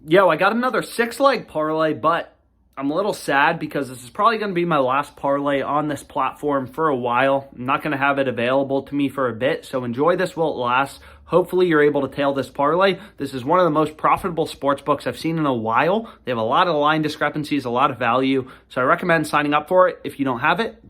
Yo, I got another six leg parlay, but I'm a little sad because this is probably going to be my last parlay on this platform for a while. I'm not going to have it available to me for a bit, so enjoy this while it lasts. Hopefully, you're able to tail this parlay. This is one of the most profitable sports books I've seen in a while. They have a lot of line discrepancies, a lot of value, so I recommend signing up for it. If you don't have it,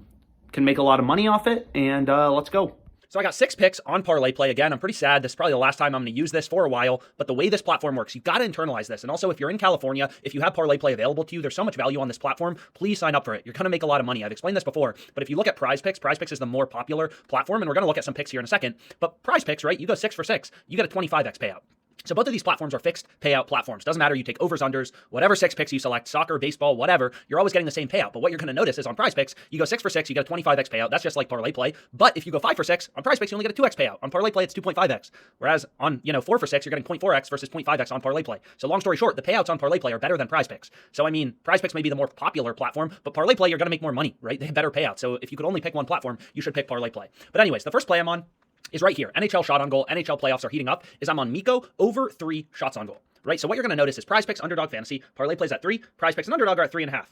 can make a lot of money off it, and let's go. So I got 6 picks on Parlay Play. Again, I'm pretty sad. This is probably the last time I'm going to use this for a while, but the way this platform works, you've got to internalize this. And also, if you're in California, if you have Parlay Play available to you, there's so much value on this platform. Please sign up for it. You're going to make a lot of money. I've explained this before, but if you look at Prize Picks is the more popular platform, and we're going to look at some picks here in a second. But Prize Picks, right? You go 6 for 6, you get a 25x payout. So both of these platforms are fixed payout platforms. Doesn't matter, you take overs, unders, whatever 6 picks you select, soccer, baseball, whatever, you're always getting the same payout. But what you're going to notice is on Prize Picks, you go 6 for 6, you get a 25x payout. That's just like Parlay Play. But if you go 5 for 6, on Prize Picks, you only get a 2x payout. On Parlay Play, it's 2.5x. Whereas on, 4 for 6, you're getting 0.4x versus 0.5x on Parlay Play. So long story short, the payouts on Parlay Play are better than Prize Picks. So I mean, Prize Picks may be the more popular platform, but Parlay Play, you're going to make more money, right? They have better payouts. So if you could only pick one platform, you should pick Parlay Play. But anyways, the first play I'm on is right here. NHL shot on goal. NHL playoffs are heating up. Is I'm on Mikko over 3 shots on goal. Right? So what you're going to notice is Prize Picks, Underdog Fantasy, Parlay Plays at 3, Prize Picks and Underdog are at 3.5.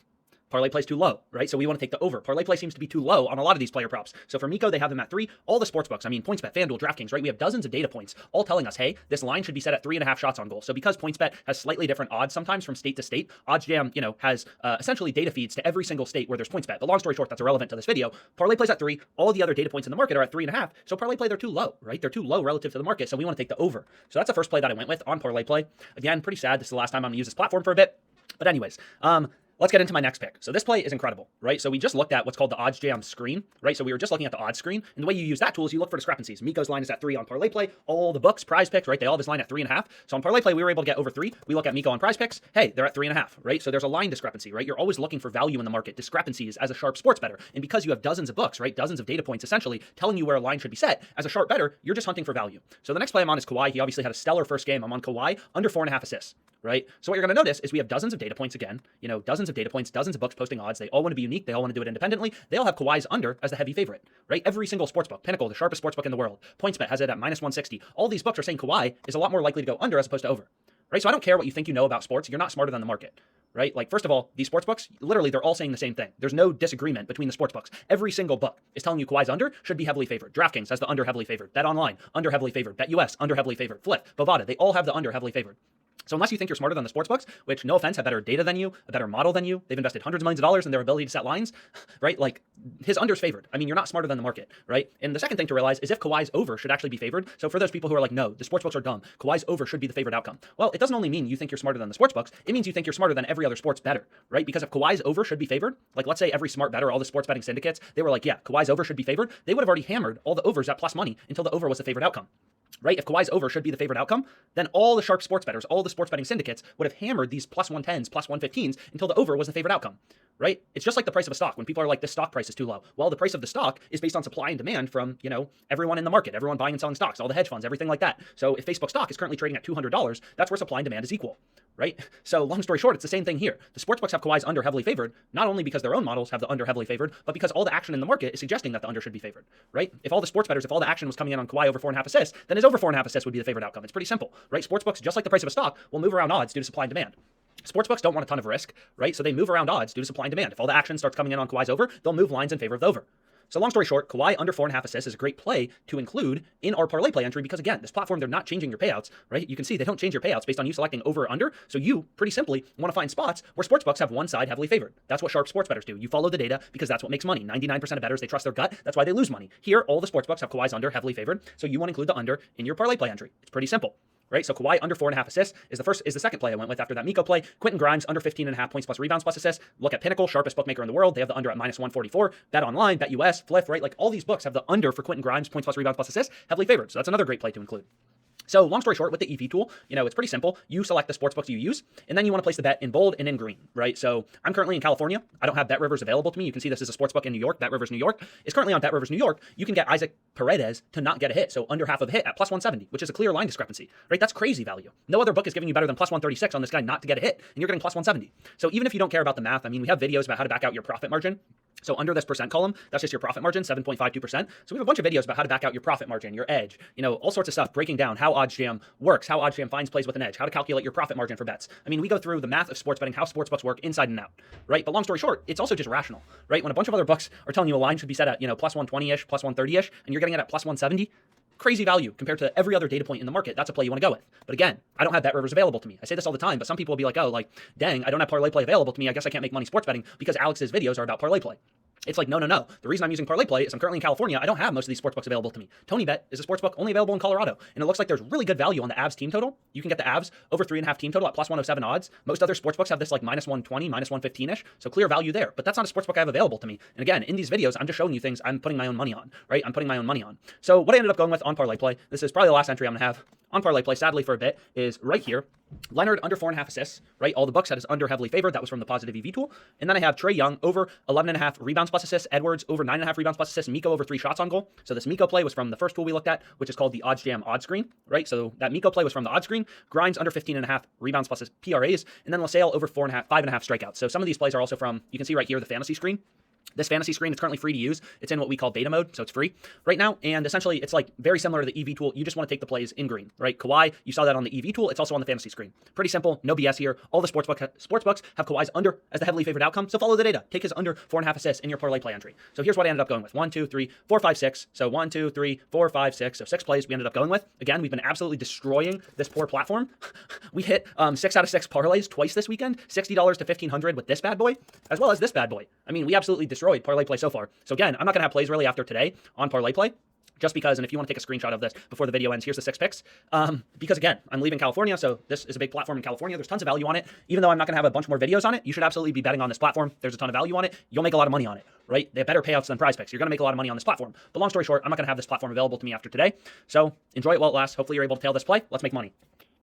Parlay Play's too low, right? So we want to take the over. Parlay Play seems to be too low on a lot of these player props. So for Mikko, they have them at 3. All the sports books, PointsBet, FanDuel, DraftKings, right? We have dozens of data points all telling us, hey, this line should be set at 3.5 shots on goal. So because PointsBet has slightly different odds sometimes from state to state, OddsJam, has essentially data feeds to every single state where there's PointsBet. But long story short, that's irrelevant to this video. Parlay Play's at 3. All the other data points in the market are at 3.5. So Parlay Play, they're too low, right? They're too low relative to the market. So we want to take the over. So that's the first play that I went with on Parlay Play. Again, pretty sad. This is the last time I'm going to use this platform for a bit. But anyways, let's get into my next pick. So this play is incredible, right? So we just looked at what's called the OddsJam screen, right? So we were just looking at the odds screen, and the way you use that tool is you look for discrepancies. Mikko's line is at 3 on Parlay Play. All the books, Prize Picks, right? They all have this line at 3.5. So on Parlay Play, we were able to get over 3. We look at Mikko on Prize Picks. Hey, they're at 3.5, right? So there's a line discrepancy, right? You're always looking for value in the market, discrepancies as a sharp sports bettor. And because you have dozens of books, right? Dozens of data points essentially telling you where a line should be set, as a sharp bettor, you're just hunting for value. So the next play I'm on is Kawhi. He obviously had a stellar first game. I'm on Kawhi under 4.5 assists. Right? So what you're going to notice is we have dozens of data points again, dozens of data points, dozens of books posting odds. They all want to be unique. They all want to do it independently. They all have Kawhi's under as the heavy favorite, right? Every single sportsbook, Pinnacle, the sharpest sportsbook in the world, PointsBet has it at minus 160. All these books are saying Kawhi is a lot more likely to go under as opposed to over, right? So I don't care what you think you know about sports. You're not smarter than the market, right? Like, first of all, these sports books, literally, they're all saying the same thing. There's no disagreement between the sports books. Every single book is telling you Kawhi's under should be heavily favored. DraftKings has the under heavily favored. Bet Online, under heavily favored. BetUS, under heavily favored. Flip, Bovada, they all have the under heavily favored. So unless you think you're smarter than the sports books, which, no offense, have better data than you, a better model than you, they've invested hundreds of millions of dollars in their ability to set lines, right? Like, his under's favored. You're not smarter than the market, right? And the second thing to realize is if Kawhi's over should actually be favored. So for those people who are like, no, the sports books are dumb, Kawhi's over should be the favored outcome. Well, it doesn't only mean you think you're smarter than the sports books, it means you think you're smarter than every other sports bettor, right? Because if Kawhi's over should be favored, like let's say every smart bettor, all the sports betting syndicates, they were like, yeah, Kawhi's over should be favored, they would have already hammered all the overs at plus money until the over was the favored outcome. Right? If Kawhi's over should be the favorite outcome, then all the sharp sports bettors, all the sports betting syndicates would have hammered these plus 110s, plus 115s until the over was the favorite outcome. Right? It's just like the price of a stock. When people are like, this stock price is too low. Well, the price of the stock is based on supply and demand from, everyone in the market, everyone buying and selling stocks, all the hedge funds, everything like that. So if Facebook stock is currently trading at $200, that's where supply and demand is equal. Right? So long story short, it's the same thing here. The sportsbooks have Kawhi's under heavily favored, not only because their own models have the under heavily favored, but because all the action in the market is suggesting that the under should be favored. Right? If all the sports bettors, if all the action was coming in on Kawhi over 4.5 assists, then his over 4.5 assists would be the favorite outcome. It's pretty simple. Right? Sportsbooks, just like the price of a stock, will move around odds due to supply and demand. Sportsbooks don't want a ton of risk, right? So they move around odds due to supply and demand. If all the action starts coming in on Kawhi's over, they'll move lines in favor of the over. So long story short, Kawhi under 4.5 assists is a great play to include in our Parlay Play entry because, again, this platform, they're not changing your payouts, right? You can see they don't change your payouts based on you selecting over or under. So you, pretty simply, want to find spots where sportsbooks have one side heavily favored. That's what sharp sports bettors do. You follow the data because that's what makes money. 99% of bettors, they trust their gut. That's why they lose money. Here, all the sportsbooks have Kawhi's under heavily favored. So you want to include the under in your Parlay Play entry. It's pretty simple. Right? So Kawhi under 4.5 assists is the second play I went with after that Mikko play. Quentin Grimes under 15.5 points plus rebounds plus assists. Look at Pinnacle, sharpest bookmaker in the world. They have the under at minus 144. Bet Online, BetUS, Flip, right? Like all these books have the under for Quentin Grimes, points plus rebounds plus assists, heavily favored. So that's another great play to include. So long story short, with the EV tool, it's pretty simple. You select the sportsbooks you use, and then you want to place the bet in bold and in green, right? So I'm currently in California. I don't have BetRivers available to me. You can see this is a sportsbook in New York. BetRivers New York is currently on BetRivers New York. You can get Isaac Paredes to not get a hit, so under half of a hit at plus 170, which is a clear line discrepancy, right? That's crazy value. No other book is giving you better than plus 136 on this guy not to get a hit, and you're getting plus 170. So even if you don't care about the math, we have videos about how to back out your profit margin. So under this percent column, that's just your profit margin, 7.52%. So we have a bunch of videos about how to back out your profit margin, your edge, all sorts of stuff, breaking down how OddsJam works, how OddsJam finds plays with an edge, how to calculate your profit margin for bets. I mean, we go through the math of sports betting, how sports books work inside and out, right? But long story short, it's also just rational, right? When a bunch of other books are telling you a line should be set at, plus 120-ish, plus 130-ish, and you're getting it at plus 170, crazy value compared to every other data point in the market. That's a play you want to go with. But again, I don't have Bet Rivers available to me. I say this all the time, but some people will be like, oh, dang, I don't have parlay play available to me. I guess I can't make money sports betting because Alex's videos are about parlay play. It's like, no. The reason I'm using Parlay Play is I'm currently in California. I don't have most of these sportsbooks available to me. TonyBet is a sportsbook only available in Colorado. And it looks like there's really good value on the Avs team total. You can get the Avs over 3.5 team total at plus 107 odds. Most other sportsbooks have this like minus 120, minus 115-ish. So clear value there. But that's not a sportsbook I have available to me. And again, in these videos, I'm just showing you things I'm putting my own money on, right? I'm putting my own money on. So what I ended up going with on Parlay Play, this is probably the last entry I'm going to have on Parlay Play, sadly for a bit, is right here. Leonard under 4.5 assists, right? All the books had his under heavily favored. That was from the positive EV tool. And then I have Trae Young over 11.5 rebounds plus assists, Edwards over 9.5 rebounds plus assists, Miko over 3 shots on goal. So this Miko play was from the first tool we looked at, which is called the OddsJam Odd Screen, right? So that Miko play was from the Odd Screen. Grimes under 15.5 rebounds plus PRAs, and then LaSalle over 5.5 strikeouts. So some of these plays are also from, you can see right here, the fantasy screen. This fantasy screen is currently free to use. It's in what we call beta mode, so it's free right now. And essentially, it's like very similar to the EV tool. You just want to take the plays in green, right? Kawhi, you saw that on the EV tool. It's also on the fantasy screen. Pretty simple, no BS here. All the sports books have Kawhi's under as the heavily favored outcome. So follow the data. Take his under 4.5 assists in your parlay play entry. So here's what I ended up going with: 1, 2, 3, 4, 5, 6. So 1, 2, 3, 4, 5, 6. So 6 plays we ended up going with. Again, we've been absolutely destroying this poor platform. We hit 6 out of 6 parlays twice this weekend. $60 to $1,500 with this bad boy, as well as this bad boy. I mean, we absolutely destroyed parlay play so far. So again, I'm not going to have plays really after today on Parlay Play, just because, and if you want to take a screenshot of this before the video ends, here's the 6 picks. Because again, I'm leaving California, so this is a big platform in California. There's tons of value on it. Even though I'm not going to have a bunch more videos on it, you should absolutely be betting on this platform. There's a ton of value on it. You'll make a lot of money on it, right? They have better payouts than Prize Picks. You're going to make a lot of money on this platform. But long story short, I'm not going to have this platform available to me after today. So enjoy it while it lasts. Hopefully you're able to tail this play. Let's make money.